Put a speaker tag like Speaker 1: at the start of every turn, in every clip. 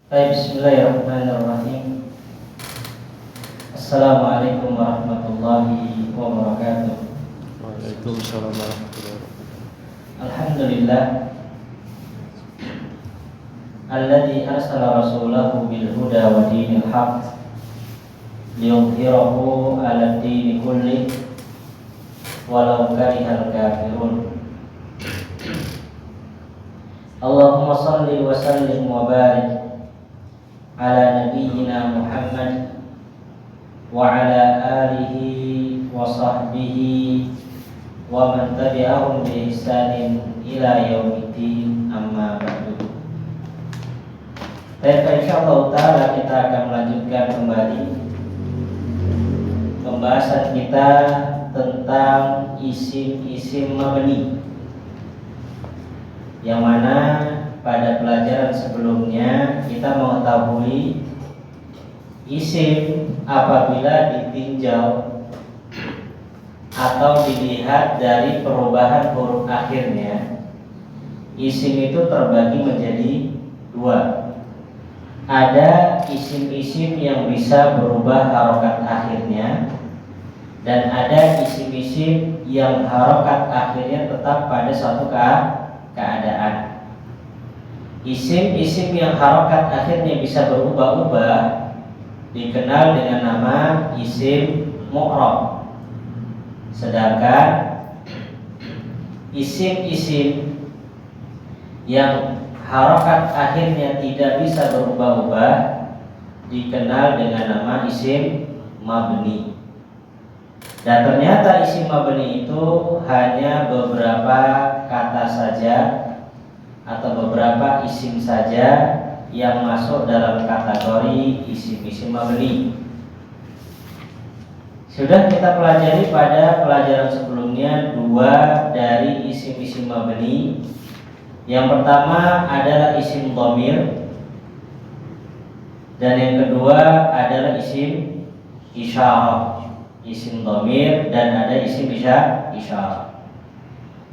Speaker 1: Bismillahirrahmanirrahim. Assalamualaikum warahmatullahi wabarakatuh.
Speaker 2: Waalaikumsalam warahmatullahi wabarakatuh.
Speaker 1: Alhamdulillah alladzi arsala rasulahu bil huda wa dinil haqq liyudhhirahu 'ala ad-dini kulli walau karihal kafirun. Allahumma shalli wa sallim wa barik ala nabiyyina Muhammad wa ala alihi wa sahbihi wa man tabi'ahum bi ihsanin ila yaumiddin, amma ba'du. Baik, insyaallah taala kita akan melanjutkan kembali pembahasan kita tentang isim-isim mabni, yang mana pada pelajaran sebelumnya kita mengetahui isim apabila ditinjau atau dilihat dari perubahan huruf akhirnya, isim itu terbagi menjadi dua. Ada isim-isim yang bisa berubah harokat akhirnya, dan ada isim-isim yang harokat akhirnya tetap pada suatu keadaan. Isim-isim yang harokat akhirnya bisa berubah-ubah dikenal dengan nama isim mu'rab. Sedangkan isim-isim yang harokat akhirnya tidak bisa berubah-ubah dikenal dengan nama isim mabni. Dan ternyata isim mabni itu hanya beberapa kata saja atau beberapa isim saja yang masuk dalam kategori isim-isim mabni. Sudah kita pelajari pada pelajaran sebelumnya dua dari isim-isim mabni. Yang pertama adalah isim dhamir, dan yang kedua adalah isim isyarah. Isim dhamir dan ada isim isyarah.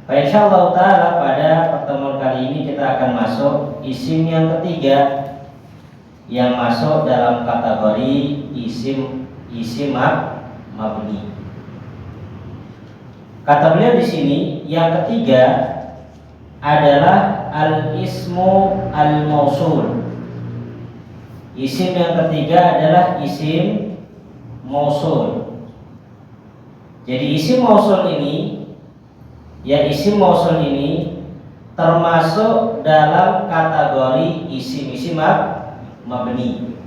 Speaker 1: Insyaallah taala pada pertemuan kali ini kita akan masuk isim yang ketiga yang masuk dalam kategori isim mabni. Kata beliau di sini yang ketiga adalah al-ismu al-mausul. Isim yang ketiga adalah isim mausul. Jadi isim mausul ini termasuk dalam kategori isim-isim mabni.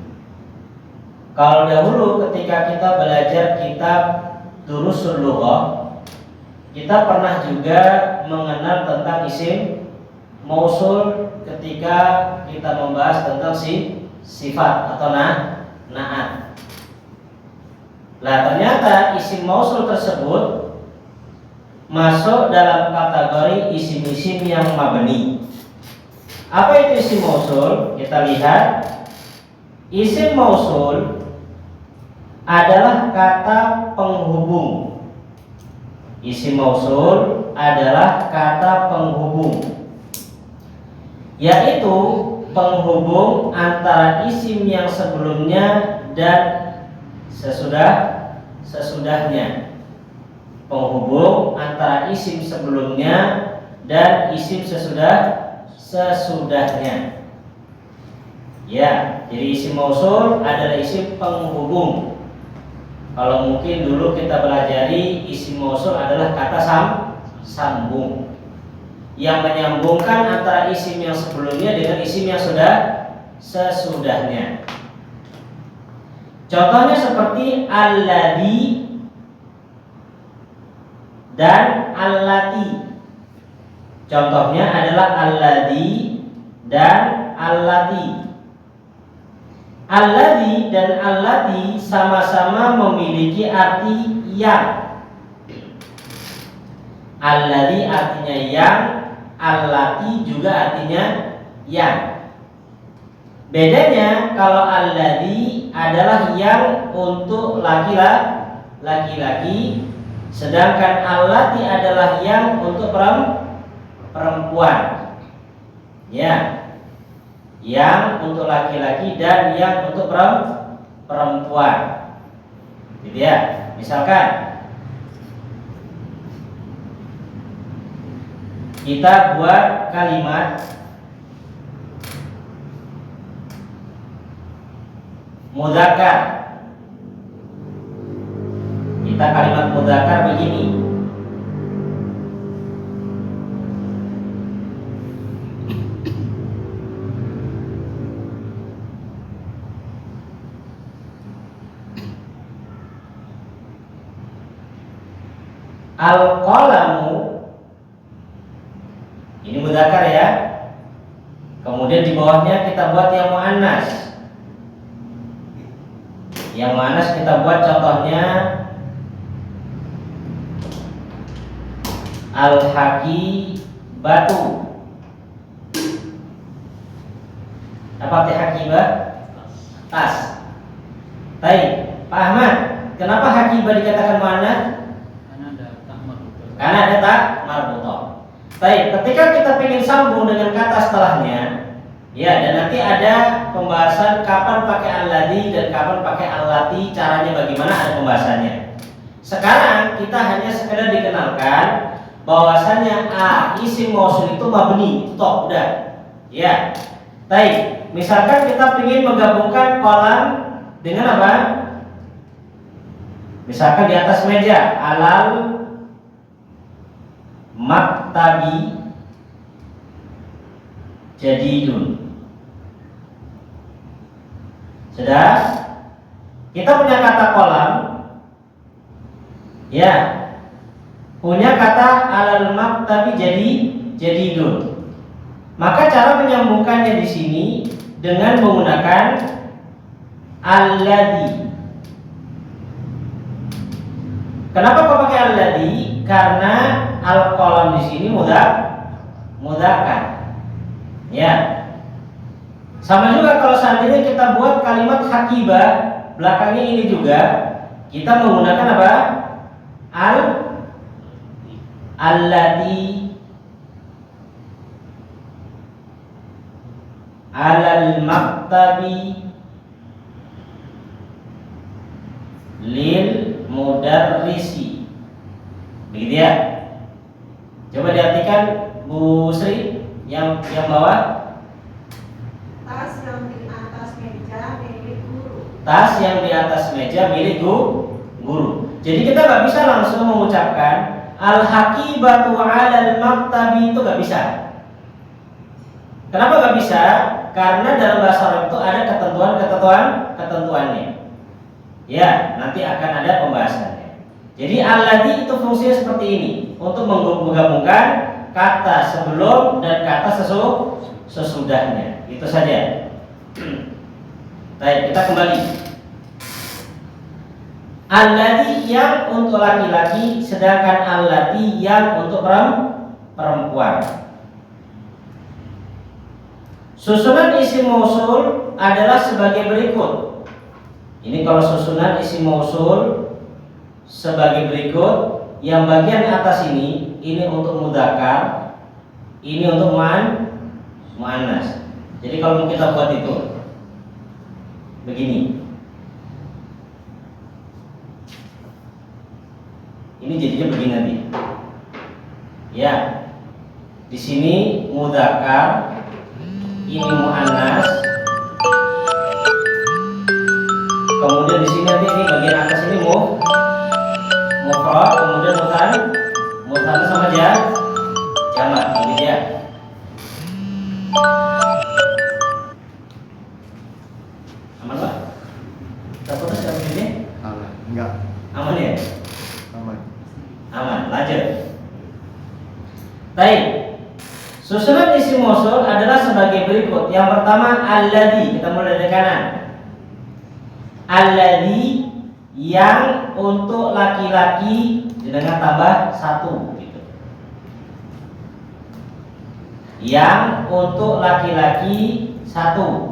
Speaker 1: Kalau dahulu ketika kita belajar kitab Durusul Lughah, kita pernah juga mengenal tentang isim mausul ketika kita membahas tentang sifat atau na'at. Lah ternyata isim mausul tersebut masuk dalam kategori isim-isim yang mabni. Apa itu isim mausul? Kita lihat. Isim mausul adalah kata penghubung. Isim mausul adalah kata penghubung, yaitu penghubung antara isim yang sebelumnya dan sesudahnya. Penghubung antara isim sebelumnya dan isim sesudahnya. Ya, jadi isim mausul adalah isim penghubung. Kalau mungkin dulu kita pelajari isim mausul adalah kata sambung yang menyambungkan antara isim yang sebelumnya dengan isim yang sesudahnya. Contohnya seperti alladzi dan allati. Contohnya adalah alladzi dan allati. Alladzi dan allati sama-sama memiliki arti yang. Alladzi artinya yang, allati juga artinya yang. Bedanya kalau alladzi adalah yang untuk laki-laki, sedangkan allati adalah yang untuk perempuan. Ya. yang untuk laki-laki dan yang untuk perempuan. Gitu ya. Misalkan kita buat kalimat mudzakkar. Kita kalimat mudzakkar begini. Al-qalamu, ini mudzakkar ya. Kemudian di bawahnya kita buat yang muannas. Yang muannas kita buat contohnya al-haqibatu. Apa arti haqibah? Tas. Baik, Pak Ahmad, kenapa haqibah dikatakan muannas? Karena ada tak marbutoh. Baik, ketika kita ingin sambung dengan kata setelahnya, ya, dan nanti ada pembahasan kapan pakai alladzi dan kapan pakai allati, caranya bagaimana, ada pembahasannya. Sekarang kita hanya sekedar dikenalkan bahwasannya isim mausul itu mabni, toh udah. Ya. Baik, misalkan kita ingin menggabungkan kolam dengan apa? Misalkan di atas meja, alal maktabi jadidun. Sudah? Kita punya kata kolam, ya, punya kata alal maktabi jadidun. Maka cara menyambungkannya di sini dengan menggunakan alladzi. Kenapa kok pakai alladzi? Karena al-qalam di sini mudzakkar. Ya. Sama juga kalau seandainya kita buat kalimat haqibah, belakangnya ini juga kita menggunakan apa? Allati alal maktabi lil mudarrisi. Begitu ya. Coba diartikan Bu Sri yang bawah.
Speaker 3: Tas yang di atas meja milik guru.
Speaker 1: Tas yang di atas meja milik guru. Jadi kita nggak bisa langsung mengucapkan al-haqibatu 'alal maktabi, itu nggak bisa. Kenapa nggak bisa? Karena dalam bahasa Arab itu ada ketentuannya. Ya, nanti akan ada pembahasannya. Jadi alladzi itu fungsinya seperti ini, untuk menggabungkan kata sebelum dan kata sesudahnya. Itu saja. Baik, kita kembali. Alladzi yang untuk laki-laki, sedangkan allati yang untuk perempuan. Susunan isim mausul adalah sebagai berikut. Ini kalau susunan isim mausul sebagai berikut, yang bagian atas ini untuk mudzakkar, ini untuk muannas. Jadi kalau kita buat itu begini, ini jadinya begini nanti. Ya, di sini mudzakkar, ini muannas. Kemudian di sini nanti ini bagian atas ini mufrad, kemudian mutsanna sama jamak, gitu ya. Aman Pak? Kita putus sampai sini?
Speaker 2: Aman. Enggak.
Speaker 1: Aman ya?
Speaker 2: Aman.
Speaker 1: Aman, lanjut. Baik. Susunan isim mausul adalah sebagai berikut. Yang pertama alladzi, kita mulai dari kanan. Alladzi yang untuk laki-laki dengan tambah satu gitu. Yang untuk laki-laki satu.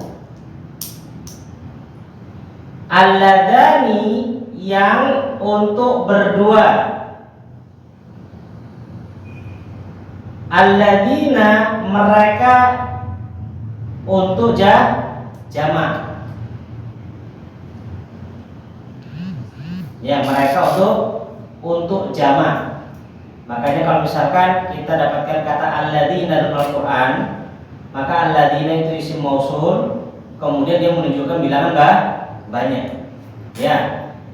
Speaker 1: Alladani yang untuk berdua. Alladina mereka untuk jamak. Ya, mereka untuk jamak. Makanya kalau misalkan kita dapatkan kata alladzina dalam Al-Qur'an, maka alladzina itu isim mausul, kemudian dia menunjukkan bilangan banyak.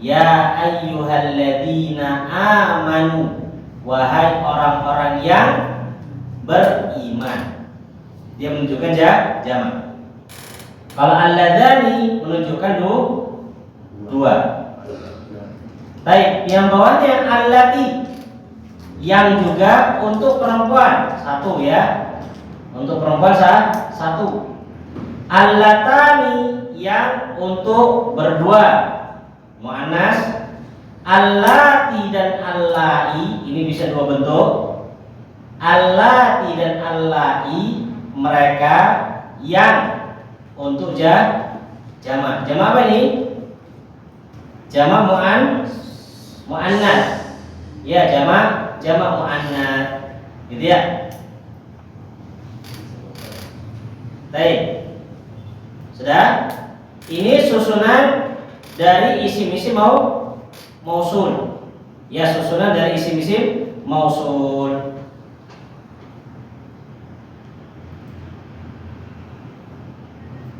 Speaker 1: Ya ayyuhalladzina amanu, wahai orang-orang yang beriman. Dia menunjukkan jamak. Kalau alladzani menunjukkan dua. Baik, yang bawahnya allati, yang juga untuk perempuan satu ya. Untuk perempuan satu. Allatani, yang untuk berdua muannas. Allati dan allai, ini bisa dua bentuk. Allati dan allai, mereka yang untuk jamak. Jamak apa ini? Jamak muannas. Ya, jamak muannas. Gitu ya. Baik. Sudah? Ini susunan dari isim-isim mausul. Ya, susunan dari isim-isim mausul.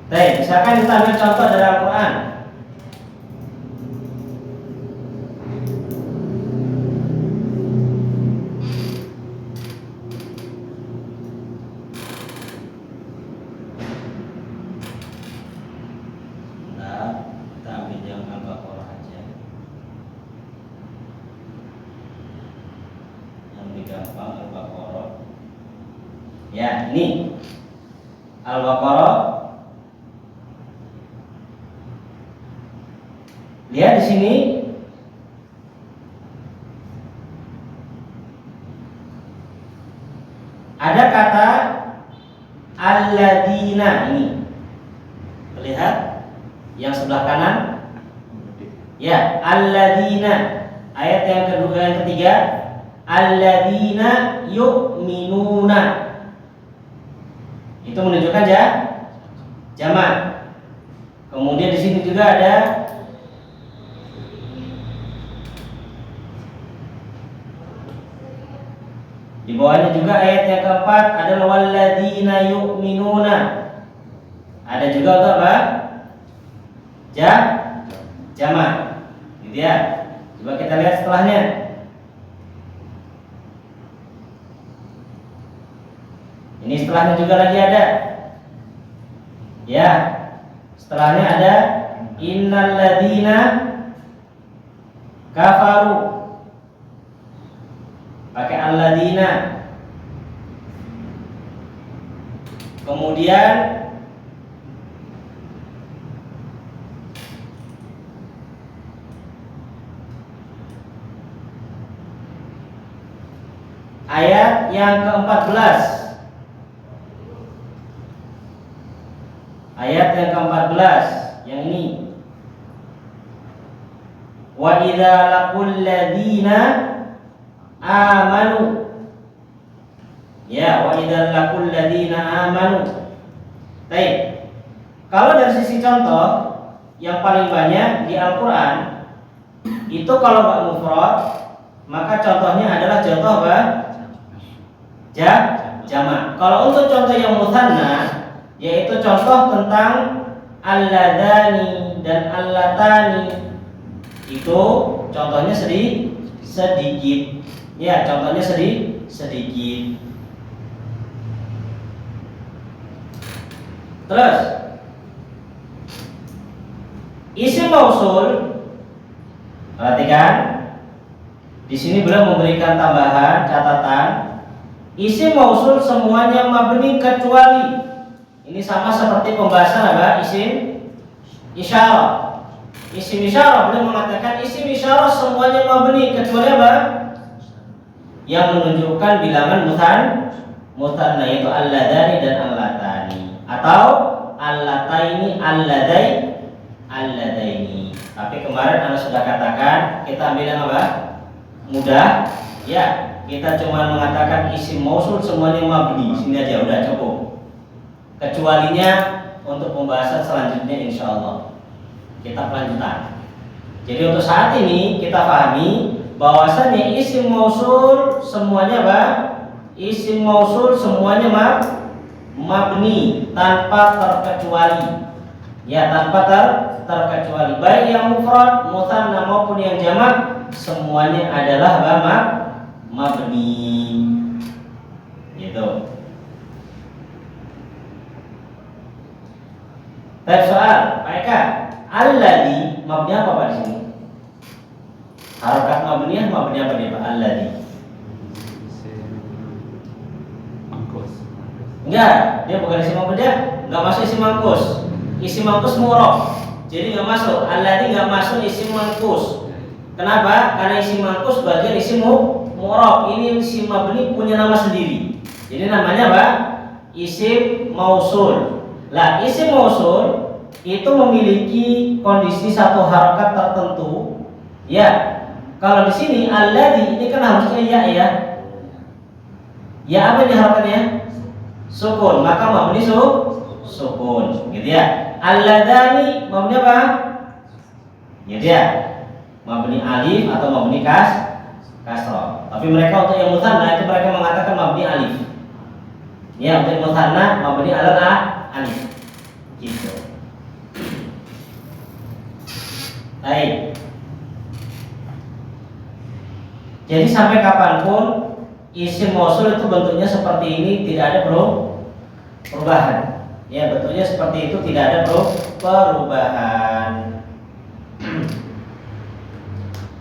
Speaker 1: Baik, misalkan kita ambil contoh dari Al-Qur'an. Kita ambil yang Al-Baqarah aja. Yang lebih gampang Al-Baqarah. Ya, ini Al-Baqarah. Lihat di sini. Ada kata alladzina ini. Lihat yang sebelah kanan. Ya, alladzina. Ayat yang kedua, yang ketiga, alladzina yu'minuna. Itu menunjukkan jamak. Kemudian di sini juga ada di bawahnya juga ayat yang keempat adalah walladzina yu'minuna. Ada juga untuk apa? Jamak. Gitu ya. Coba kita lihat setelahnya. Ini setelahnya juga lagi ada. Ya. Setelahnya ada innalladzina kafaru. Pakai alladzina. Kemudian ayat yang ke-14. Ayat yang ke-14 yang ini. Wa idza laqul ladzina amanu. Ya, wa idza laqul ladzina amanu. Baik. Kalau dari sisi contoh yang paling banyak di Al-Qur'an itu kalau nggak mufrad, maka contohnya adalah contoh apa? Jamak. Kalau untuk contoh yang mutsanna, yaitu contoh tentang alladzani dan allatani, itu contohnya sedikit. Ya, contohnya sedikit. Terus isim mausul, perhatikan. Di sini beliau memberikan tambahan catatan. Isim mausul semuanya mabni kecuali, ini sama seperti pembahasan apa? Isim isyarah. Isim isyarah beliau mengatakan isim isyarah semuanya mabni kecuali apa? Yang menunjukkan bilangan mutsanna, yaitu alladzani dan allatani, atau allataini alladaini. Tapi kemarin Anda sudah katakan kita ambil yang apa? Mudah. Ya, kita cuma mengatakan isim mausul semuanya mabni. Sini aja udah cukup. Kecualinya untuk pembahasan selanjutnya insya Allah kita pelanjutan. Jadi untuk saat ini kita pahami bahwasannya isim mausul semuanya apa? Isim mausul semuanya mabni tanpa terkecuali. Ya, tanpa terkecuali. Baik yang mufrad, mutsanna maupun yang jamak semuanya adalah mabni. Gitu. Baik, soal, Pak Eka, alladzi mabni apa Pak di sini? Harakat mabni apa dia Pak? Alladzi. Enggak, dia bukan isim mubtada, enggak masuk isim mangkus. Isim mangkus mu'rab. Jadi enggak masuk. Alladzi enggak masuk isim mangkus. Kenapa? Karena isim mangkus bagian isim mu'rab. Ini isim mabni punya nama sendiri. Jadi namanya apa? Isim mausul. Lah, isim mausul itu memiliki kondisi satu harakat tertentu. Ya. Kalau di sini alladzi ini kan harusnya ya. Ya apa ini harakatnya? Sukun, maka mabni sukun, gitu ya. Alladzani mabni apa? Gitu ya. Mabni alif atau mabni kasrah. Tapi mereka untuk yang mutsanna itu mereka mengatakan mabni alif. Ya, untuk yang mutsanna mabni alal alif. Gitu. Baik. Jadi sampai kapanpun isim mausul itu bentuknya seperti ini, tidak ada perubahan. Ya, bentuknya seperti itu, tidak ada perubahan.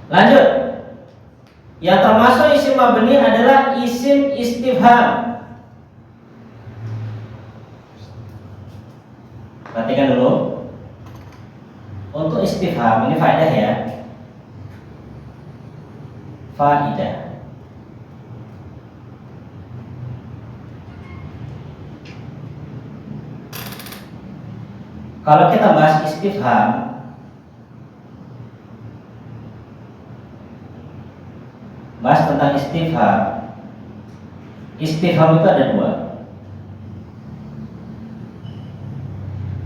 Speaker 1: Lanjut. Yang termasuk isim mabni adalah isim istifham. Perhatikan dulu. Untuk istifham ini faedah ya. Faedah. Kalau kita bahas istifham, bahas tentang istifham. Istifham itu ada dua.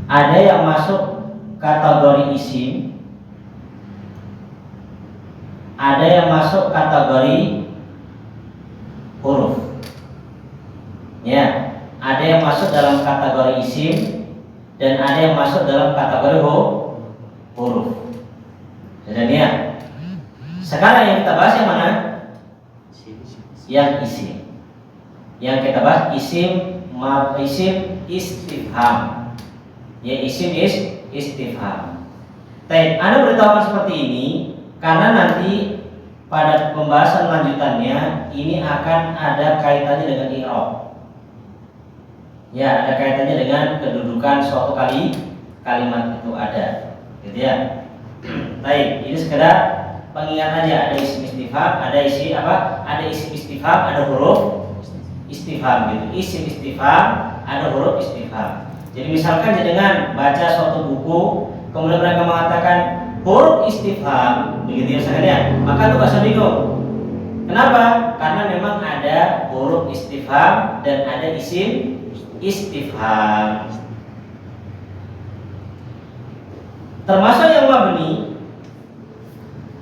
Speaker 1: Ada yang masuk kategori isim, ada yang masuk kategori huruf. Ya, ada yang masuk dalam kategori isim dan ada yang masuk dalam kategori huruf. Jadi ya. Sekarang yang kita bahas yang mana? Yang isim. Yang kita bahas isim istifham. Ya, isim istifham. Baik, Anda beritahukan seperti ini karena nanti pada pembahasan lanjutannya ini akan ada kaitannya dengan i'rab. Ya, ada kaitannya dengan kedudukan suatu kalimat itu ada, gitu ya. Baik, ini sekedar pengingat aja. Ada isim istifham, ada isi apa? Ada isim istifham, ada huruf istifham gitu. Isim istifham, ada huruf istifham. Jadi misalkan dengan baca suatu buku, kemudian mereka mengatakan huruf istifham, begitu ya misalnya, maka itu gak usah bingung. Kenapa? Karena memang ada huruf istifham dan ada isim istifham. Termasuk yang mabni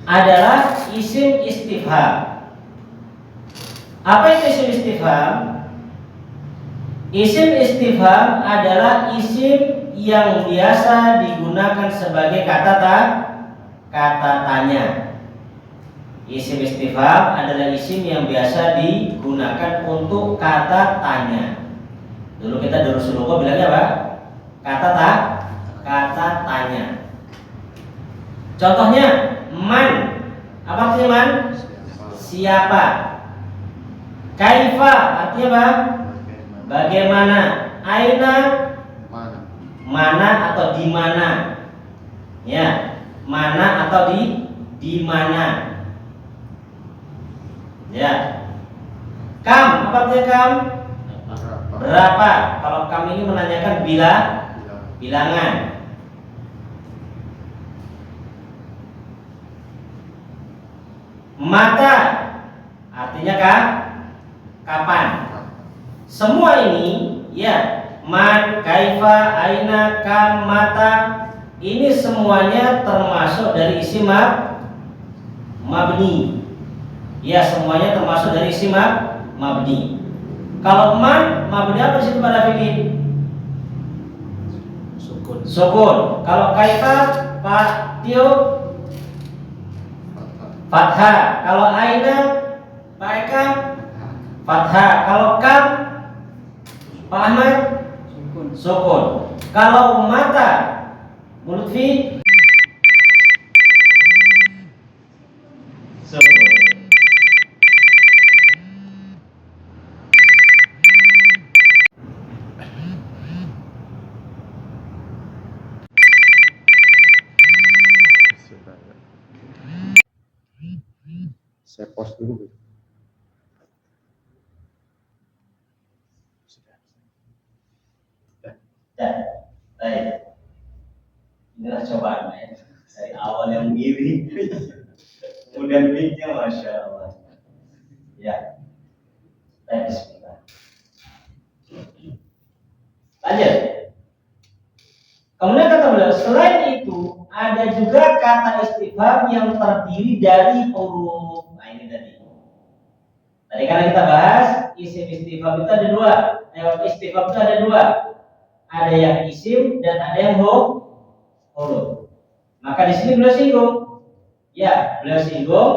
Speaker 1: adalah isim istifham. Apa itu isim istifham? Isim istifham adalah isim yang biasa digunakan sebagai kata tanya. Isim istifham adalah isim yang biasa digunakan untuk kata tanya. Dulu kita Darussuloqa bilangnya apa? Kata tanya. Contohnya man. Apa artinya man? Siapa? Kaifa artinya apa? Bagaimana? Aina? Mana atau di mana? Ya, mana atau di mana? Ya. Kam, apa artinya kam? Berapa? Kalau kam ini menanyakan bilangan. Mata artinya kapan? Semua ini ya, man, kaifa, aina, kam, mata, ini semuanya termasuk dari isim mabni. Ya, semuanya termasuk dari isim mabni. Kalau man, mabni apa di situ pada fikih? Sukun. Kalau kaifa, Pak Tio, fathah. Kalau aina, Pak Eka, fathah. Kalau kam, Pak Ahmad, sukun. Kalau mata, mulut fi, sukun.
Speaker 2: Sudah. Saya post dulu. Sudah.
Speaker 1: Ya, baik. Inilah cobaan ya. Dari awal yang begini, kemudian beatnya, masya Allah. Ya, baik, bismillah. Lanjut. Kemudian kata beliau, selain itu ada juga kata istifham yang terdiri dari huruf. Nah ini tadi. Tadi karena kita bahas isim istifham itu ada dua. Istifham itu ada dua. Ada yang isim dan ada yang huruf. Maka di sini beliau singgung. Ya, beliau singgung.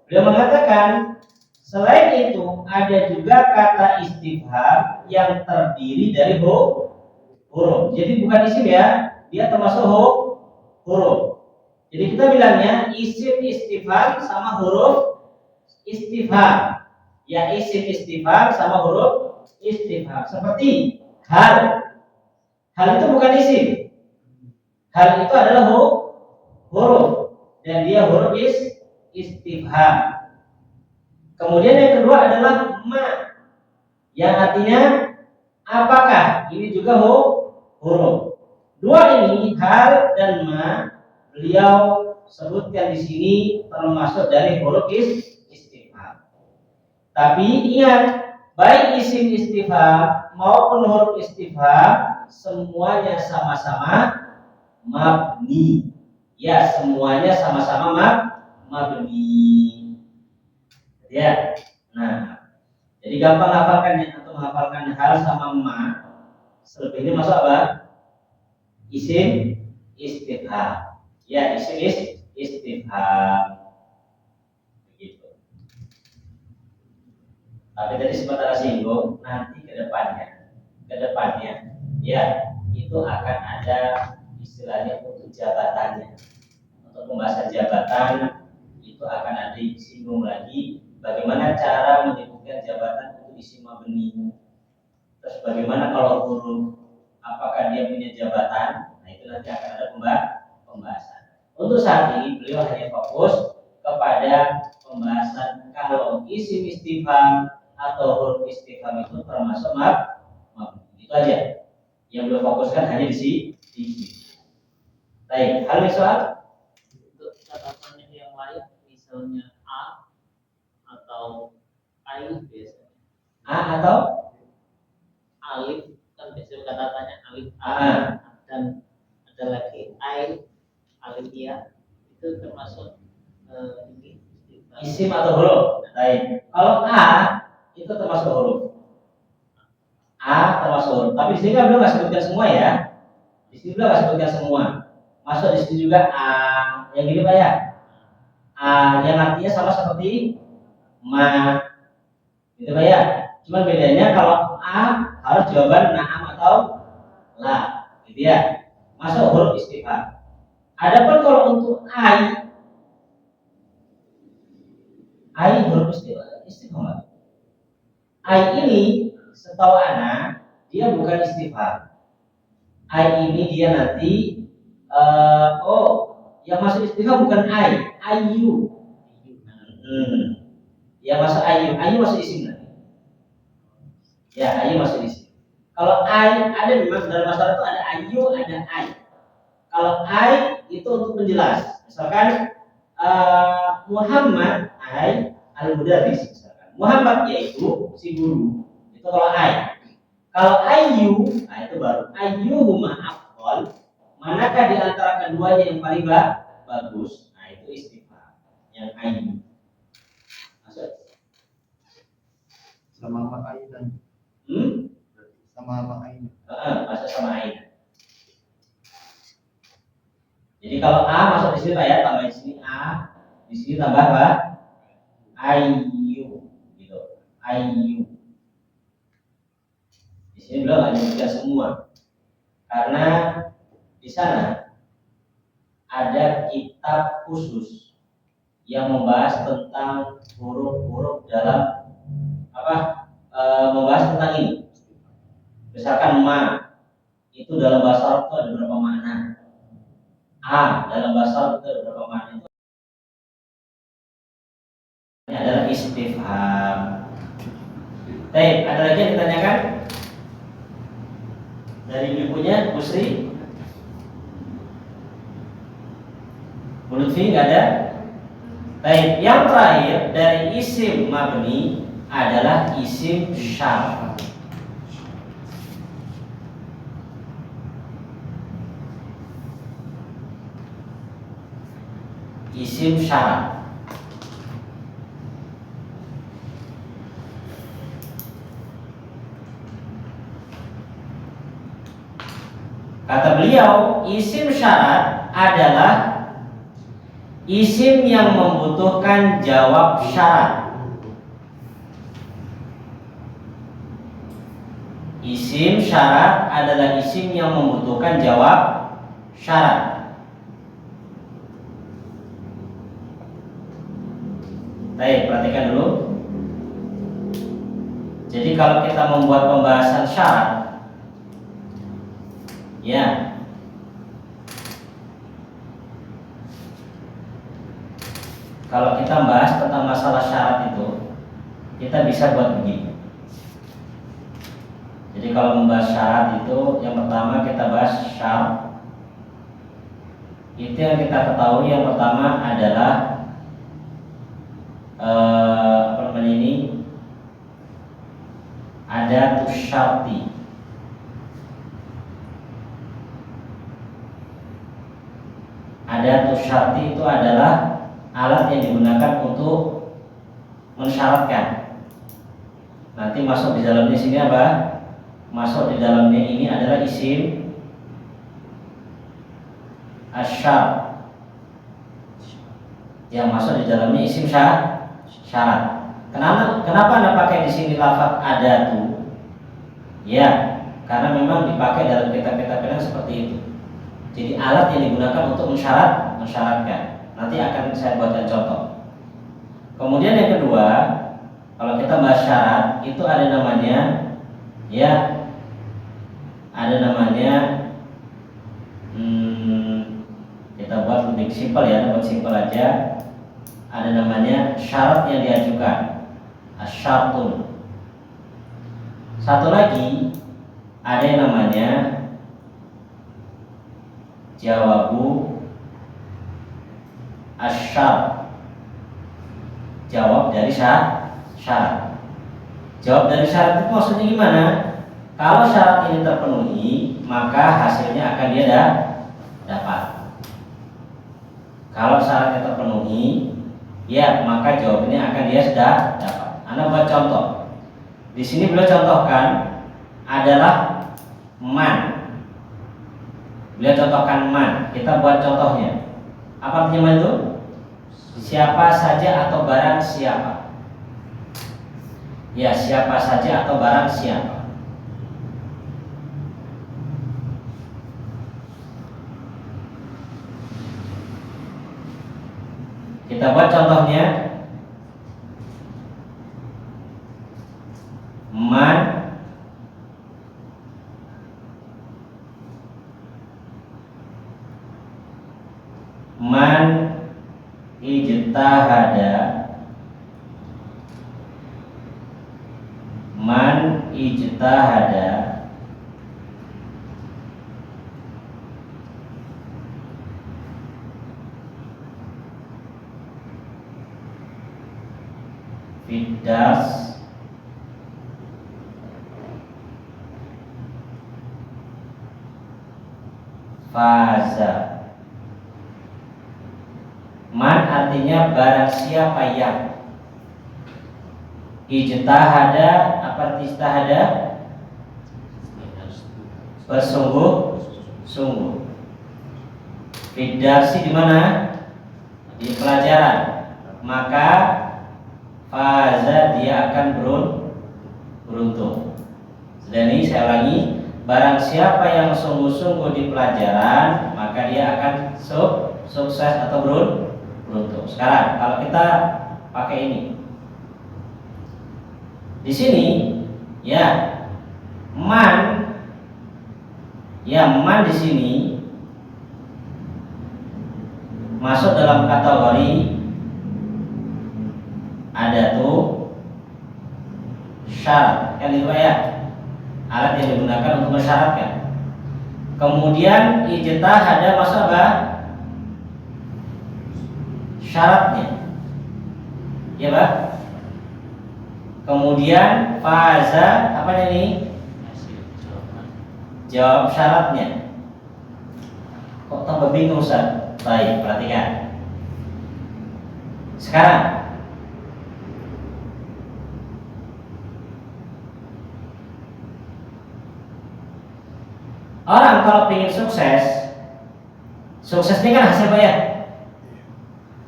Speaker 1: Beliau mengatakan selain itu ada juga kata istifham yang terdiri dari huruf. Jadi bukan isim ya, dia termasuk huruf. Jadi kita bilangnya isim istifham sama huruf istifham. Ya, isim istifham sama huruf istifham. Seperti hal. Hal itu bukan isim. Hal itu adalah huruf dan dia huruf istifham. Kemudian yang kedua adalah ma, yang artinya apakah. Ini juga huruf. Dua ini, hal dan ma, beliau sebutkan di sini termasuk dari huruf istifham. Tapi ingat, baik isim istifham maupun huruf istifham semuanya sama-sama mabni. Ya, semuanya sama-sama mabni. Ya. Nah, jadi gampang hafalkannya atau menghafalkan hal sama ma. Selebihnya masuk apa? Isim istifham. Ya, isim istifham. Begitu. Tapi tadi sebentar singgung, nanti ke depannya, ya, itu akan ada istilahnya untuk jabatannya. Untuk pembahasan jabatan itu akan ada disinggung lagi bagaimana cara menyebutkan jabatan untuk isim mabni. Terus bagaimana kalau huruf, apakah dia punya jabatan? Nah itu nanti akan ada pembahasan. Untuk saat ini beliau hanya fokus kepada pembahasan kalau isim istifham atau huruf istifham itu termasuk mabni. Itu aja yang beliau fokuskan hanya di sini. Baik, hal soal
Speaker 4: untuk catatannya yang lain, misalnya A atau alif biasanya.
Speaker 1: A atau
Speaker 4: Alif kan biasanya catatannya alif A dan ada lagi alif ya, itu termasuk ini
Speaker 1: isim atau huruf. Baik. Kalau A itu termasuk huruf. A termasuk huruf. Tapi di sini kan belum nggak sebutkan semua ya. Di sini belum nggak sebutkan semua. Masuk di sini juga A yang gini Pak ya. A yang artinya sama seperti ma. Gitu Pak ya. Cuman bedanya kalau A harus jawaban na'am atau la. Gitu ya. Masuk huruf istifham. Adapun kalau untuk ai huruf istifham. Ai ini setahu anak dia bukan istifham. Ai ini dia nanti yang masuk istifham bukan ayu. Yang masuk ayu masuk isim nanti. Ya, ayu masuk isim. Kalau ai ada memang dalam masalah itu ada ayu, ada ai. Kalau ai itu untuk menjelas. Misalkan Muhammad ai al-mudarris misalkan. Muhammad yaitu si guru. Itu kalau ai. Kalau ayu, nah itu baru ayyuhuma afdal, manakah di antara keduanya yang paling bagus? Nah itu istifham yang ayu. Maksud?
Speaker 2: Sama sama Aina. Sama sama Aina.
Speaker 1: Masuk sama aina. Jadi kalau a masuk di sini Pak ya, tambah di sini a, di sini tambah apa? Ayu, gitu. Ayu. Di sini belum ada tiga semua, karena di sana ada kitab khusus yang membahas tentang huruf-huruf dalam apa? Membahas tentang ini. Misalkan ma itu dalam bahasa Arab itu ada berapa makna? A dalam bahasa Arab itu ada berapa makna? Itu ini adalah istifham. Baik, ada lagi yang ditanyakan dari ibunya Bu Sri? Bu Lutfi nggak ada? Baik, yang terakhir dari isim mabni adalah isim syar. Isim syarat. Kata beliau, isim syarat adalah isim yang membutuhkan jawab syarat. Isim syarat adalah isim yang membutuhkan jawab syarat. Baik, perhatikan dulu. Jadi kalau kita membuat pembahasan syarat, ya, kalau kita bahas tentang masalah syarat itu, kita bisa buat begini. Jadi kalau membahas syarat itu, yang pertama kita bahas syarat. Itu yang kita ketahui yang pertama adalah apa namanya ini? Ada tusyarti. Ada tusyarti itu adalah alat yang digunakan untuk mensyaratkan. Nanti masuk di dalamnya sini apa? Masuk di dalamnya ini adalah isim asyar. Yang masuk di dalamnya isim syarat. Kenapa Anda pakai di sini lafaz ada tuh? Ya, karena memang dipakai dalam kitab-kitab yang seperti itu. Jadi alat yang digunakan untuk mensyaratkan. Nanti akan saya buatkan contoh. Kemudian yang kedua, kalau kita bahas syarat itu ada namanya, ya, ada namanya. Kita buat lebih simpel ya, buat simpel aja. Ada namanya syarat yang diajukan, asyartun. Satu lagi ada yang namanya jawabu asyar. Jawab dari syarat. Jawab dari syarat itu maksudnya gimana? Kalau syarat ini terpenuhi, maka hasilnya akan dia dapat. Kalau syaratnya terpenuhi, ya maka jawabannya akan dia sudah dapat. Anda buat contoh. Di sini beliau contohkan adalah man. Beliau contohkan man. Kita buat contohnya. Apa artinya man itu? Siapa saja atau barang siapa. Ya, siapa saja atau barang siapa. Kita buat contohnya. Man ijtahada. Man ijtahada fidas faza. Man artinya barang siapa yang. Ijtahada, apa arti ijtahada? Bersungguh-sungguh. Fidarsi di mana? Di pelajaran. Maka faza dia akan beruntung. Dan ini saya ulangi, barang siapa yang sungguh-sungguh di pelajaran, maka dia akan sukses atau beruntung. Sekarang kalau kita pakai ini, di sini ya man di sini masuk dalam kategori ada tuh syarat, kan itu ya, alat yang digunakan untuk mensyaratkan. Kemudian ijtihada masuk apa? Syaratnya, ya Pak. Kemudian faza apa ini? Jawab syaratnya. Kok tambah bingung Ustaz? Baik, perhatikan. Sekarang orang kalau ingin sukses, sukses ini kan hasil apa ya?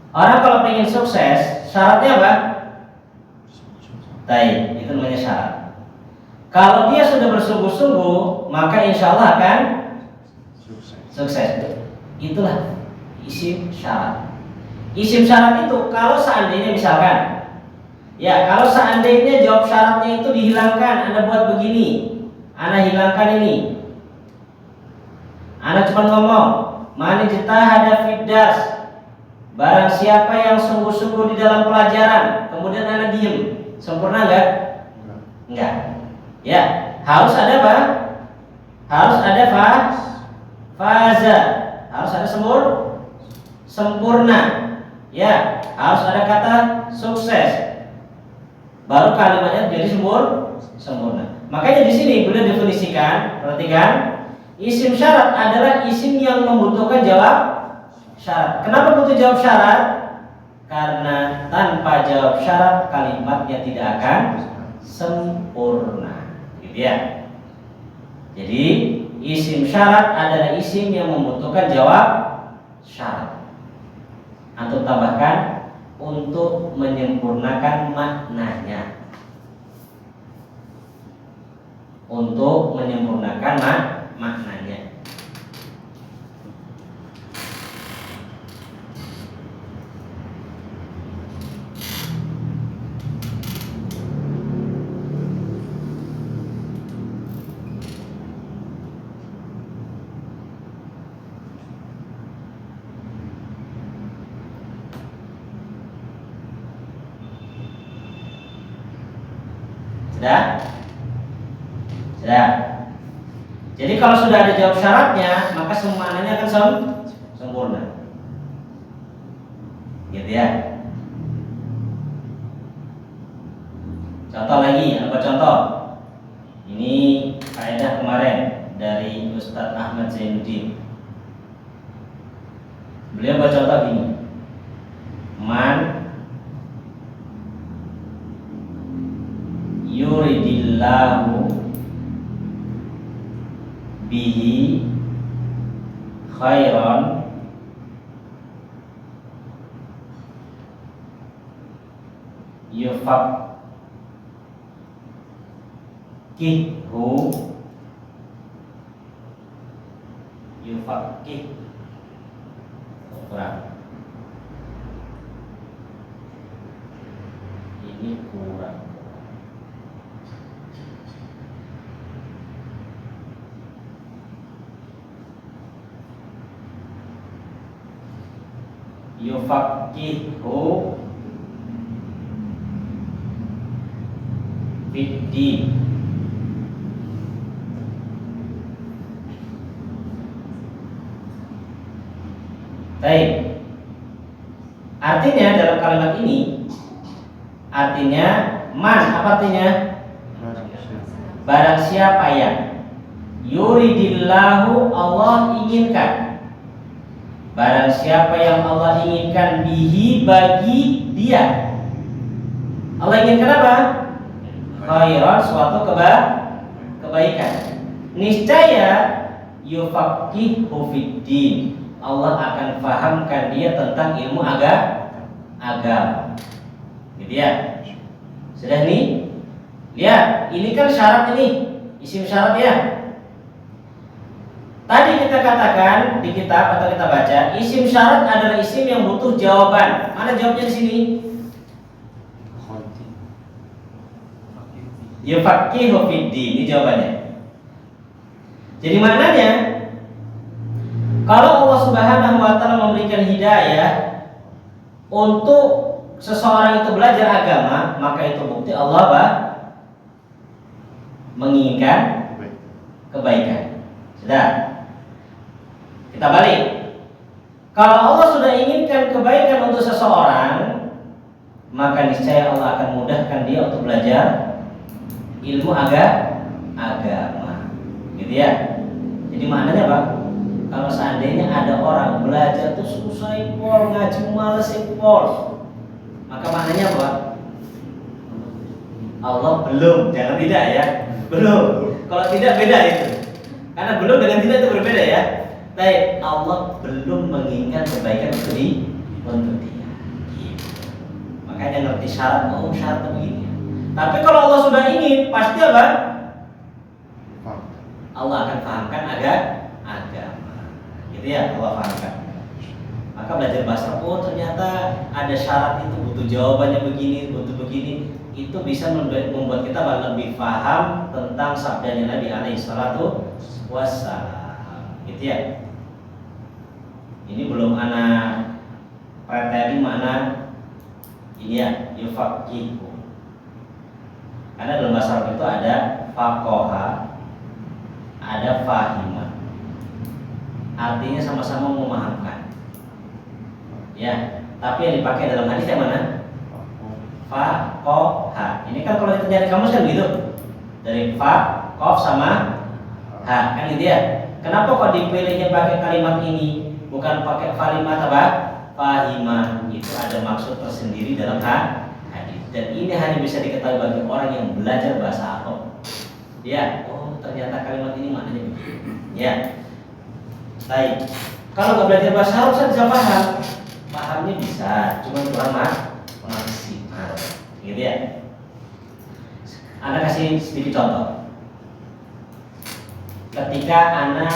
Speaker 1: Orang kalau ingin sukses, syaratnya apa? Baik, itu namanya syarat. Kalau dia sudah bersungguh-sungguh, maka insya Allah akan sukses. Itulah isim syarat. Isim syarat itu kalau seandainya misalkan, ya kalau seandainya jawab syaratnya itu dihilangkan, Anda buat begini, Anda hilangkan ini, Anda cuma ngomong, man ijtahada fiddas, barang siapa yang sungguh-sungguh di dalam pelajaran, kemudian Anda diem. Sempurna enggak? Enggak. Ya, harus ada apa? Harus ada faza. Harus ada sempurna. Ya, harus ada kata sukses. Baru kalimatnya jadi sempurna. Makanya di sini beliau definisikan, perhatikan, isim syarat adalah isim yang membutuhkan jawab syarat. Kenapa butuh jawab syarat? Karena tanpa jawab syarat kalimatnya tidak akan sempurna, gitu ya. Jadi isim syarat adalah isim yang membutuhkan jawab syarat. Antum tambahkan untuk menyempurnakan maknanya. Untuk menyempurnakan maknanya. Sudah. Jadi kalau sudah ada jawab syaratnya, maka semua maknanya akan sempurna. Gitu ya. Contoh lagi, apa contoh? Ini kaidah kemarin dari Ustadz Ahmad Zainuddin. Beliau bercontoh gini. Man yuridillahu bihi khairan yufaqih kurang, ini kurang. Yufaqihu fiddin. Baik. Artinya dalam kalimat ini, artinya man apa artinya? Barang siapa yang. Yuridillahu, Allah inginkan. Barang siapa yang Allah inginkan bihi, bagi dia. Allah inginkan apa? Khairan, suatu kebaikan. Niscaya yufaqihu fiddin, Allah akan fahamkan dia tentang ilmu agama. Gitu ya. Sudah nih? Lihat, ini kan syarat ini, isim syarat ya. Tadi kita katakan di kitab atau kita baca, isim syarat adalah isim yang butuh jawaban. Mana jawabnya di sini? Yufaqihu fiddin, ini jawabannya. Jadi maknanya, kalau Allah Subhanahu wa taala memberikan hidayah untuk seseorang itu belajar agama, maka itu bukti Allah menginginkan kebaikan. Sudah. Kita balik. Kalau Allah sudah inginkan kebaikan untuk seseorang, maka niscaya Allah akan mudahkan dia untuk belajar ilmu agama. Gitu ya. Jadi maknanya Pak, kalau seandainya ada orang belajar tuh susah impor, ngaji males impor, maka maknanya apa? Allah belum, jangan tidak ya, belum. Kalau tidak beda itu, karena belum dengan tidak itu berbeda ya. Tapi Allah belum menginginkan kebaikan untuk dia. Gitu. Makanya ngerti syarat, oh syarat begini. Tapi kalau Allah sudah ingin, pasti apa? Allah akan fahamkan agama. Gitu ya, Allah fahamkan. Maka belajar bahasa, oh ternyata ada syarat itu, butuh jawabannya begini, butuh begini. Itu bisa membuat kita lebih paham tentang sabdanya Nabi alaihi salatu wassalam. Gitu ya. Ini belum anak preteli mana ini ya, yufaqihu. Karena dalam bahasa Arab itu ada faqaha, ada fahimah. Artinya sama-sama memahamkan. Ya, tapi yang dipakai dalam hadis yang mana? Faqaha. Ini kan kalau terjadi kamus kan gitu. Dari fa, qaf sama ha, kan gitu ya. Kenapa kok dipilihnya pakai kalimat ini? Bukan pakai kalimat apa? Fahimah. Itu ada maksud tersendiri dalam hadis. Dan ini hanya bisa diketahui bagi orang yang belajar bahasa Arab. Ya, oh ternyata kalimat ini maknanya begini. Ya. Baik. Kalau nggak belajar bahasa Arab saya bisa paham. Pahamnya bisa, cuma kurang maksimal. Gitu ya. Anda kasih sedikit contoh. Ketika Anda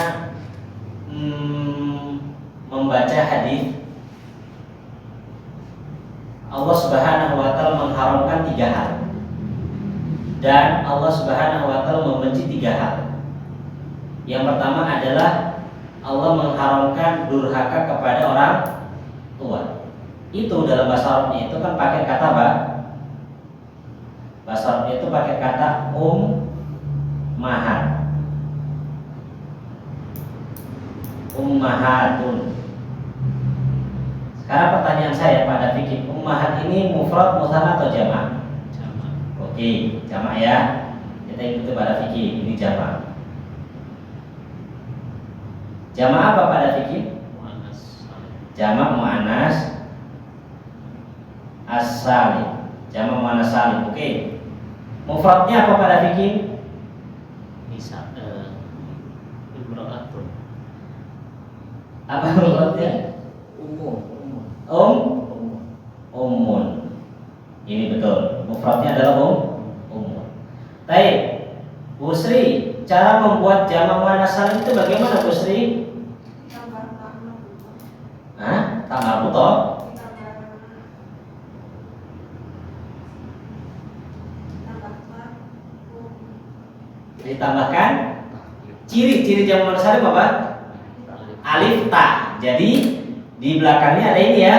Speaker 1: membaca hadis, Allah Subhanahu wa taala mengharamkan 3 hal. Dan Allah Subhanahu wa taala membenci 3 hal. Yang pertama adalah Allah mengharamkan durhaka kepada orang tua. Itu dalam bahasa Arabnya itu kan pakai kata apa? Bahasa Arabnya itu pakai kata ummahat. Ummahatun. Sekarang pertanyaan saya pada fikih, ummahat ini mufrad, mutsanna atau jamak?
Speaker 4: Jamak.
Speaker 1: Oke, jamak ya. Kita ikuti pada fikih, ini jamak. Jamak apa pada fikih?
Speaker 4: Muannas.
Speaker 1: Jamak muannas as-salim. Jamak muannas salim. Oke. Mufradnya apa pada fikih?
Speaker 4: Bisa imro'atun.
Speaker 1: Apa mufradnya?
Speaker 4: Umum.
Speaker 1: Ummun. Ini betul. Mufradnya adalah ummun. Baik. Bu Sri, cara membuat jamak muannas salim itu bagaimana Bu Sri?
Speaker 3: Tambah
Speaker 1: Hah? Tak marbutoh? Ditambahkan ciri-ciri jamak muannas salim apa? Alif ta. Jadi di belakangnya ada ini ya,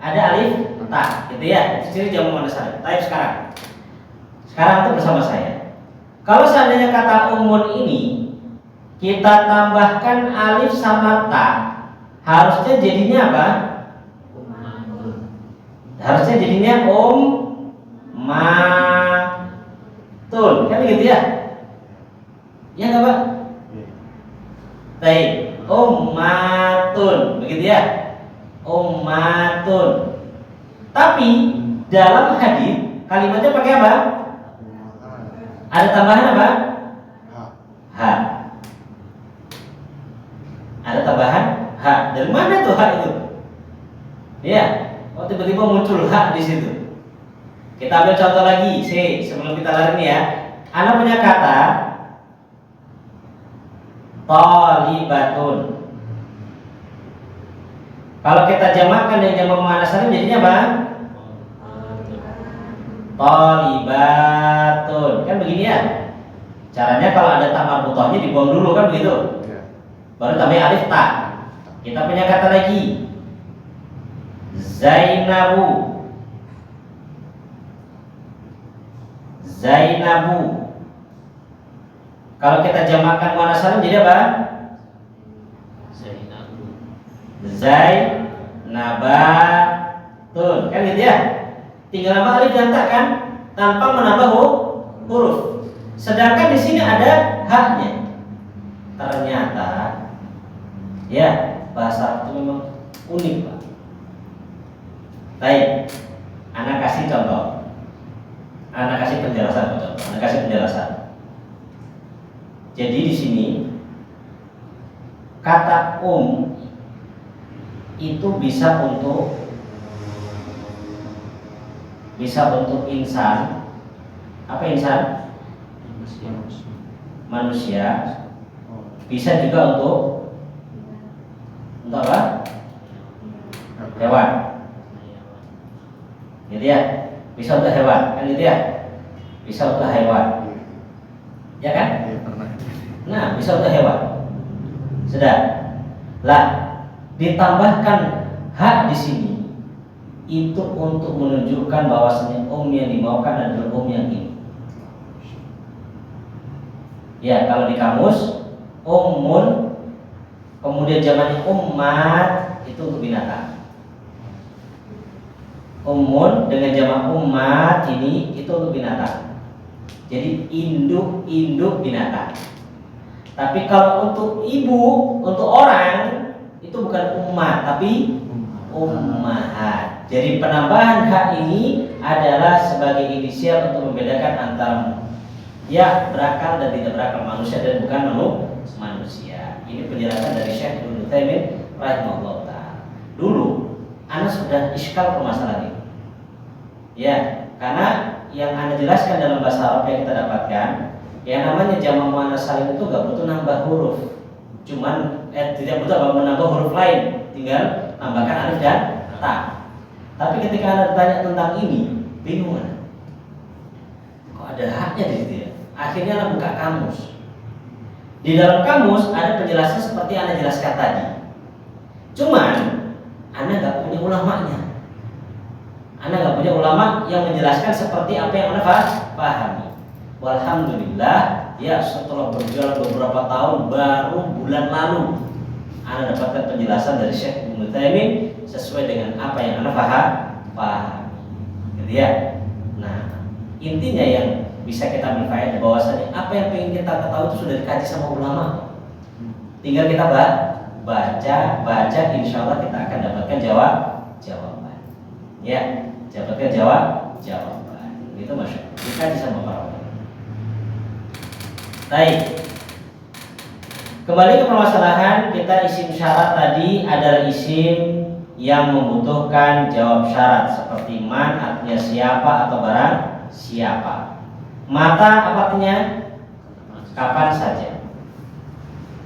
Speaker 1: ada alif ta, gitu ya. Itu ciri jamak muannas salim. Baik, sekarang itu bersama saya. Kalau seandainya kata umun ini kita tambahkan alif sama ta, harusnya jadinya apa? Harusnya jadinya matun, kan gitu ya? Ya nggak Pak? Baik, ummatun, begitu ya? Ummatun. Tapi dalam hadis kalimatnya pakai apa? Ada tambahan apa? Ha. Ada tambahan ha. Dari mana tuh ha itu? Ya, oh tiba-tiba muncul ha di situ. Kita ambil contoh lagi, sebelum kita lari nih ya. Anda punya kata talibatun. Kalau kita jamakkan dengan jamak muannas salim jadinya apa? Talibatun. Kan begini ya. Caranya kalau ada tak marbutohnya dibuang dulu kan begitu. Baru tambah alif ta. Kita punya kata lagi. Zainabu. Zainabu. Kalau kita jamakkan muannas salim jadi apa?
Speaker 4: Zainabu.
Speaker 1: Zainabatun. Kan gitu ya? Tinggal nama alif dan ta kan tanpa menambah huruf. Sedangkan di sini ada haknya. Ternyata ya bahasa Arab itu memang unik, Pak. Baik, anak kasih contoh. Anak kasih penjelasan contoh. Anak kasih penjelasan. Jadi di sini kata itu bisa untuk insan. Apa insan? Manusia. Bisa juga untuk apa? Hewan. Gitu ya. Bisa untuk hewan, kan gitu ya? Bisa untuk hewan. Ya kan? Nah, bisa untuk hewan. Sudah. Lah, ditambahkan hak di sini itu untuk menunjukkan bahwasanya yang dimaukan adalah yang ini. Ya, kalau di kamus ummun kemudian jamaknya ummat itu untuk binatang. Ummun dengan jamak ummat ini itu untuk binatang. Jadi induk binatang. Tapi kalau untuk ibu, untuk orang itu bukan ummat tapi ummahat. Jadi penambahan hak ini adalah sebagai inisial untuk membedakan antara ya berakal dan tidak berakal, manusia dan bukan manusia. Ini penjelasan dari Syekh Ibnu Utsaimin rahimahullah ta'ala. Dulu Anda sudah iskal permasalahan ini. Ya, karena yang Anda jelaskan dalam bahasa Arab yang kita dapatkan, yang namanya jamak muannas salim itu gak butuh nambah huruf. Cuman tidak butuh menambah huruf lain, tinggal tambahkan alif dan ta. Tapi ketika Anda ditanya tentang ini, bingung Anda. Kok ada haknya di situ ya? Akhirnya Anda buka kamus. Di dalam kamus ada penjelasan seperti Anda jelaskan tadi. Cuman Anda nggak punya ulamanya. Anda nggak punya ulama yang menjelaskan seperti apa yang Anda pahami. Walhamdulillah, ya setelah berjalan beberapa tahun, baru bulan lalu Anda dapatkan penjelasan dari Syekh Ibnu Utsaimin sesuai dengan apa yang Anda pahami. Gitu ya. Nah, intinya yang bisa kita ambil faedah bahwasanya apa yang ingin kita ketahui itu sudah dikaji sama ulama. Tinggal kita baca, insya Allah kita akan dapatkan jawaban. Ya, dapatkan jawaban. Itu masya Allah. Dikaji sama para ulama. Baik. Kembali ke permasalahan, kita isim syarat tadi adalah isim yang membutuhkan jawab syarat seperti man artinya siapa atau barang siapa. Mata apa artinya? Kapan saja.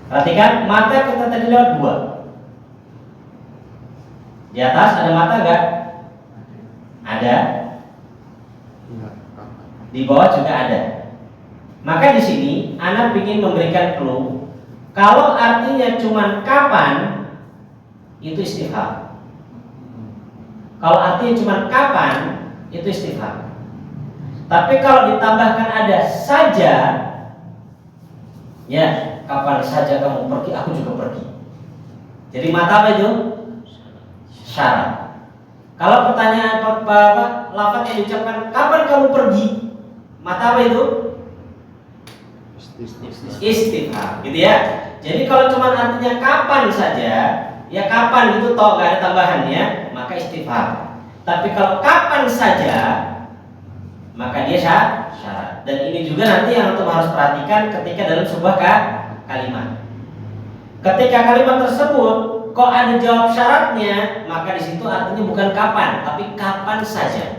Speaker 1: Perhatikan, mata kita tadi lewat 2. Di atas ada mata enggak? Ada. Di bawah juga ada. Maka di sini anak ingin memberikan clue. Kalau artinya cuma kapan, itu istifham. Kalau artinya cuma kapan, itu istifham. Tapi kalau ditambahkan ada saja, ya kapan saja kamu pergi, aku juga pergi. Jadi mata apa itu? Syarat. Kalau pertanyaan lafaz yang diucapkan kapan kamu pergi, mata apa itu? Istifham, gitu ya. Jadi kalau cuma artinya kapan saja, ya kapan itu toh gak ada tambahannya, maka istifham. Tapi kalau kapan saja, maka dia syarat. Dan ini juga nanti yang antum harus perhatikan ketika dalam sebuah kalimat. Ketika kalimat tersebut kok ada jawab syaratnya, maka di situ artinya bukan kapan, tapi kapan saja.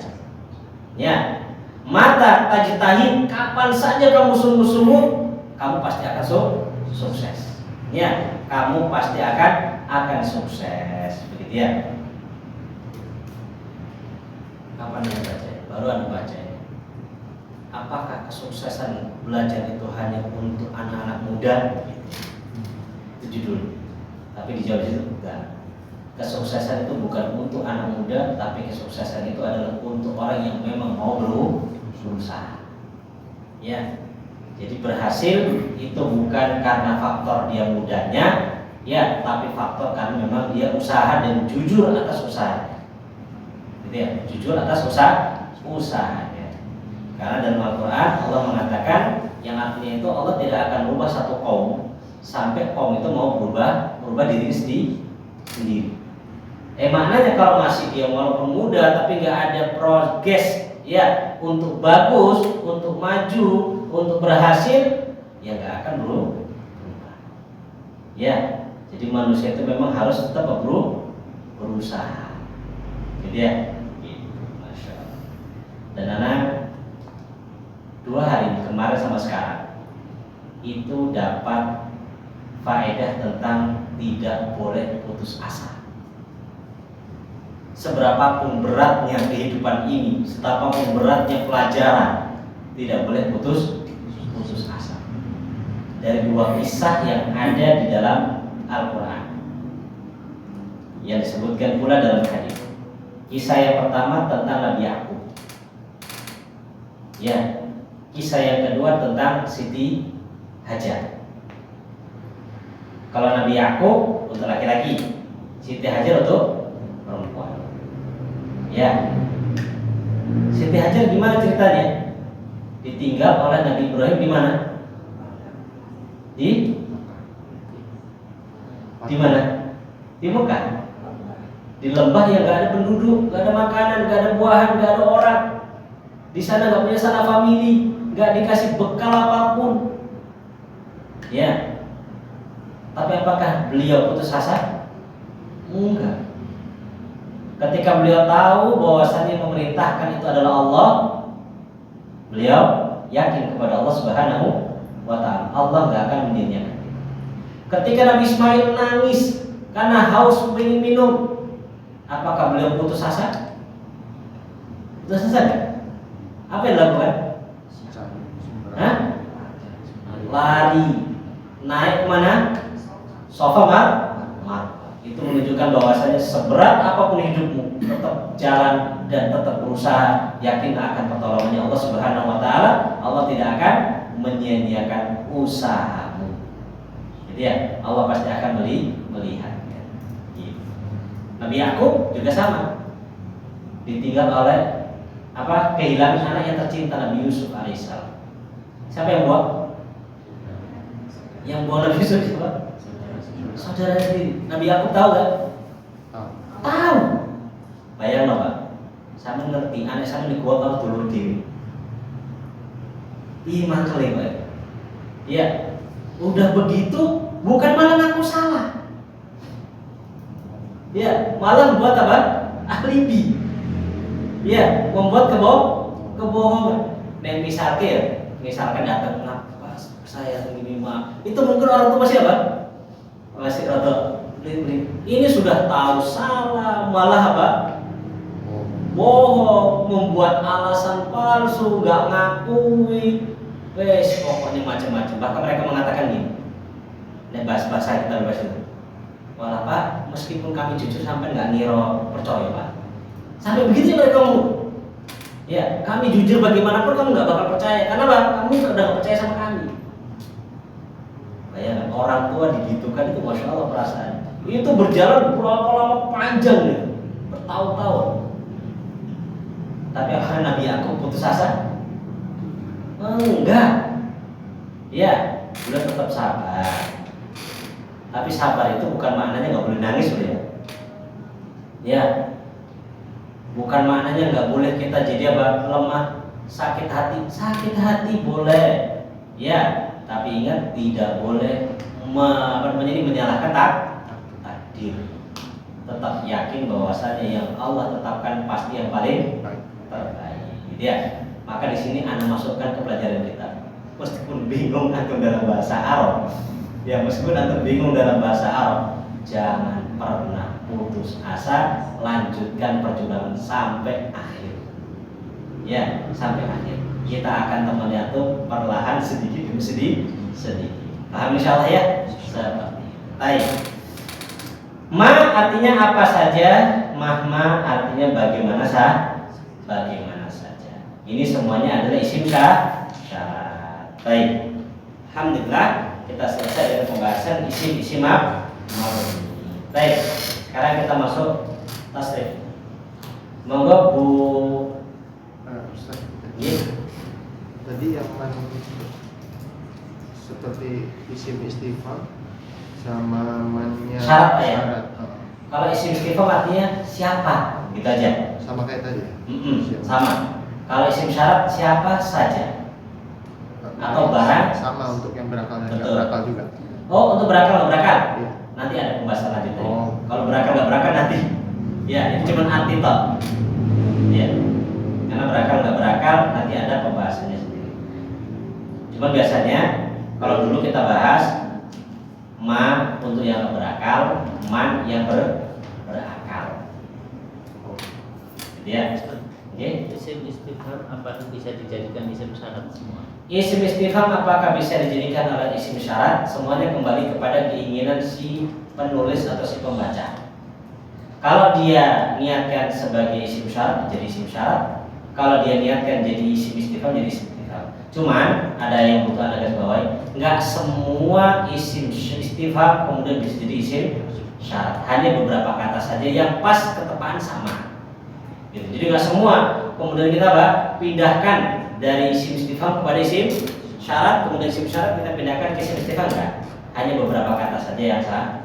Speaker 1: Ya, mata tajtahid, kapan saja kamu sungguh-sungguh, kamu pasti akan sukses. Ya, kamu pasti akan sukses. Begitu ya. Kapan anda baca? Baru anda baca. Apakah kesuksesan belajar itu hanya untuk anak-anak muda? Itu judul. Tapi dijawab itu enggak. Kesuksesan itu bukan untuk anak muda, tapi kesuksesan itu adalah untuk orang yang memang mau berusaha. Ya. Jadi berhasil itu bukan karena faktor dia mudanya, ya, tapi faktor karena memang dia usaha dan jujur atas usahanya. Gitu ya, jujur atas usahanya. Karena dalam Al-Quran Allah mengatakan yang artinya itu Allah tidak akan merubah satu kaum sampai kaum itu mau berubah diri sendiri. Maknanya kalau masih dia walaupun muda tapi nggak ada progres ya untuk bagus, untuk maju, untuk berhasil, ya nggak akan berubah. Ya, jadi manusia itu memang harus tetap berusaha. Gitu ya. Masya Allah. Dan anak 2 hari kemarin sama sekarang itu dapat faedah tentang tidak boleh putus asa. Seberapapun beratnya kehidupan ini, seberapapun beratnya pelajaran, tidak boleh putus asa. Dari 2 kisah yang ada di dalam Al-Quran yang disebutkan pula dalam hadis. Kisah yang pertama tentang Nabi Yakub. Ya, kisah yang kedua tentang Siti Hajar. Kalau Nabi Yakub untuk laki-laki, Siti Hajar untuk perempuan. Ya, Siti Hajar gimana ceritanya? Ditinggal oleh Nabi Ibrahim di mana? Di mana? Di Mekah. Di lembah yang gak ada penduduk, gak ada makanan, gak ada buahan, gak ada orang. Di sana gak punya sanak famili, gak dikasih bekal apapun. Ya. Tapi apakah beliau putus asa? Enggak. Ketika beliau tahu bahwasannya memerintahkan itu adalah Allah, beliau yakin kepada Allah Subhanahu wa Ta'ala. Allah enggak akan menyanyiakan. Ketika Nabi Ismail nangis karena haus ingin minum, apakah beliau putus asa? Putus asa enggak? Apa yang dilakukan? Hah? Lari. Naik kemana? Sofa Marwah. Itu menunjukkan bahwasanya seberat apapun hidupmu, tetap jalan dan tetap berusaha, yakin akan pertolongannya Allah Subhanahu wa Ta'ala. Allah tidak akan menyia-nyiakan usahamu. Jadi ya, Allah pasti akan melihat. Nabi Yakub juga sama, ditinggal oleh kehilangan anak yang tercinta, Nabi Yusuf alaihissalam. Siapa yang buat? Yang buat Nabi Yusuf siapa? Saudara sendiri. Nabi Yakub tahu gak? Tahu. Bayang loh Pak, sama ngerti anak sama di gua kalau dulur diri. Iman kali Pak. Ya, udah begitu bukan malah ngaku salah. Ya, malah buat apa? Alibi. Ya, membuat kebohongan. Dan misalkan datang Pak, saya begini maaf. Itu mungkin orang tua masih apa? Masih rada beli. Ini sudah tahu salah, malah apa? Bohong, membuat alasan palsu, nggak ngakui. Wes, pokoknya macam-macam. Bahkan mereka mengatakan gini. Nek bahasa kita bebas itu. Malah Pak, meskipun kami jujur sampai nggak ngiro percaya Pak. Sampai begitu mereka ngomong. Ya, kami jujur bagaimanapun kamu nggak bakal percaya. Karena Pak, kamu udah nggak percaya sama kami. Bayangkan orang tua digitukan itu, masya Allah perasaan. Itu berjalan berapa lama panjang nih, bertahun-tahun. Tapi apakah Nabi Yakub putus asa? Enggak. Ya, sabar. Tapi sabar itu bukan maknanya nggak boleh nangis loh ya. Ya, bukan maknanya nggak boleh kita jadi apa, lemah, sakit hati boleh. Ya, tapi ingat tidak boleh menyalahkan takdir. Tetap yakin bahwasanya yang Allah tetapkan pasti yang paling terbaik. Gitu ya. Maka di sini Anda masukkan ke pelajaran kita. Meskipun bingung antum dalam bahasa Arab, ya meskipun antum bingung dalam bahasa Arab, jangan pernah putus asa, lanjutkan perjuangan sampai akhir. Ya, sampai akhir. Kita akan temani antum perlahan sedikit demi sedikit. Paham insyaallah ya? Seperti itu. Baik. Ma artinya apa saja, mahma artinya bagaimana saja. Ini semuanya adalah isim syarat. Baik. Alhamdulillah kita selesai dengan pembahasan isim-isim mabni. Baik. Sekarang kita masuk tasrif. Monggo Bu.
Speaker 2: Ustaz,
Speaker 1: Iya.
Speaker 2: tadi yang seperti isim istifham sama mannya
Speaker 1: Syarat, ya?
Speaker 2: syarat.
Speaker 1: Kalau isim istifham artinya siapa, gitu aja.
Speaker 2: Sama kayak tadi ya? Siapa?
Speaker 1: Sama. Kalau isim syarat siapa saja. Atau barang.
Speaker 2: Sama untuk yang berakal dan
Speaker 1: Betul.
Speaker 2: nggak berakal juga.
Speaker 1: Oh, untuk berakal nggak berakal?
Speaker 2: Iya.
Speaker 1: Nanti ada pembahasan lanjutnya.
Speaker 2: Oh.
Speaker 1: Kalau berakal nggak berakal nanti. Ya, itu cuma arti toh. Ya. Karena berakal nggak berakal nanti ada pembahasannya sendiri. Cuma biasanya kalau dulu kita bahas ma untuk yang nggak berakal, man yang berakal. Gitu ya. Oke.
Speaker 4: Isim istifham apakah bisa dijadikan isim syarat semua?
Speaker 1: Isim istifham apakah bisa dijadikan alat isim syarat? Semuanya kembali kepada keinginan si penulis atau si pembaca. Kalau dia niatkan sebagai isim syarat jadi isim syarat. Kalau dia niatkan jadi isim istifham jadi isim istifham. Cuman ada yang butuh Anda garis bawahi, nggak semua isim istifham kemudian bisa jadi isim syarat. Hanya beberapa kata saja yang pas ketepaan sama. Gitu. Jadi nggak semua kemudian kita pindahkan dari isim istifham kepada isim syarat, kemudian isim syarat kita pindahkan ke isim istifham, enggak. Hanya beberapa kata saja yang sama.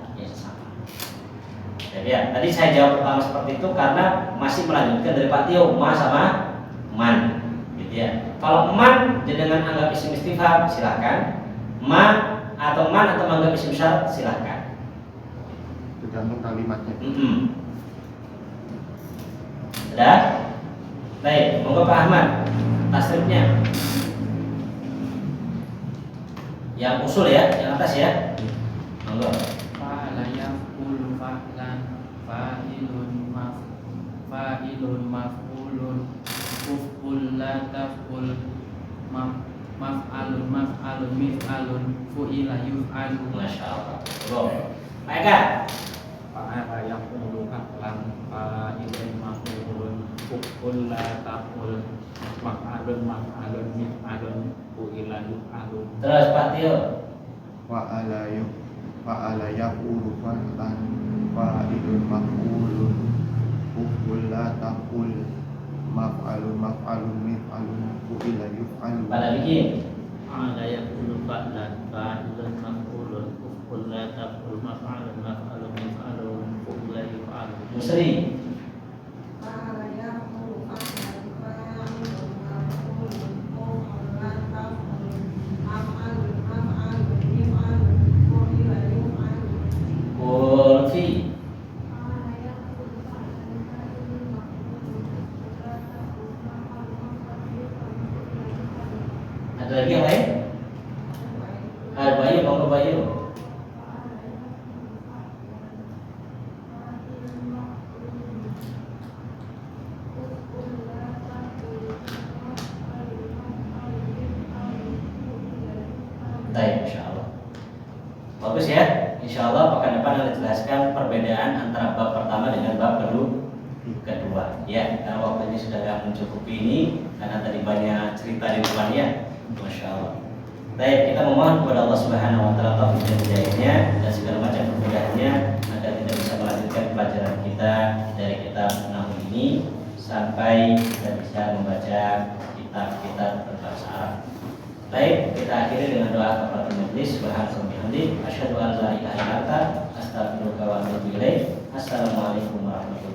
Speaker 1: Jadi ya, tadi saya jawab pertama seperti itu karena masih melanjutkan dari Pak Tio, ma sama man, gitu ya. Kalau man dengan anggap isim istifham silahkan, ma atau man atau menganggap isim syarat silahkan.
Speaker 2: Tergantung kalimatnya.
Speaker 1: Sudah? Baik, monggo Pak Ahmad tasrifnya. Yang usul ya, yang atas ya. Monggo.
Speaker 5: Fa'ala yaf'ul fa'lan fa'ilun maf'ulun uf'ul la taf'ul maf'alun mif'alun fu'ila yuf'alu.
Speaker 1: Masya Allah. Monggo. Pak Eka.
Speaker 5: Fa'ala yaf'ulu fa'lan fa'ilun maf'ulun uf'ul la taf'ul maf'alun mif'alun fu'ila yuf'alu.
Speaker 1: Terus Pak Tio.
Speaker 2: Fa'ala yaqulu fa'lan fa'ilun maf'ulun uf'ul la taqul maf'alun mif'alun fu'ila yuf'alu.
Speaker 1: Pada bikin.
Speaker 4: Fa'ala yaqulu fa'lan fa'ilun maf'ulun uf'ul la taf'ul maf'alun mif'alun fu'ila yuf'alu.
Speaker 1: Musri. Ulfi. Ada lagi yang lain? Bayu, monggo Bayu. Baik, insya Allah. Bagus ya. Insya Allah pekan depan akan jelaskan perbedaan antara bab pertama dengan bab kedua. Ya, karena waktunya sudah tidak mencukupi ini karena tadi banyak cerita di depannya. Masya Allah. Baik, kita memohon kepada Allah Subhanahu Wa Taala taufik dan hidayahnya dan segala macam perbedaannya agar tidak bisa melanjutkan pelajaran kita dari kitab Nahwu ini sampai kita bisa membaca kitab-kitab berbahasa Arab. Baik, kita akhiri dengan doa kafaratul majelis. Subhanallah bihamdi, asyhadu an la ilaha illa anta, astaghfiruka wa atubu ilaik. Assalamualaikum warahmatullahi wabarakatuh.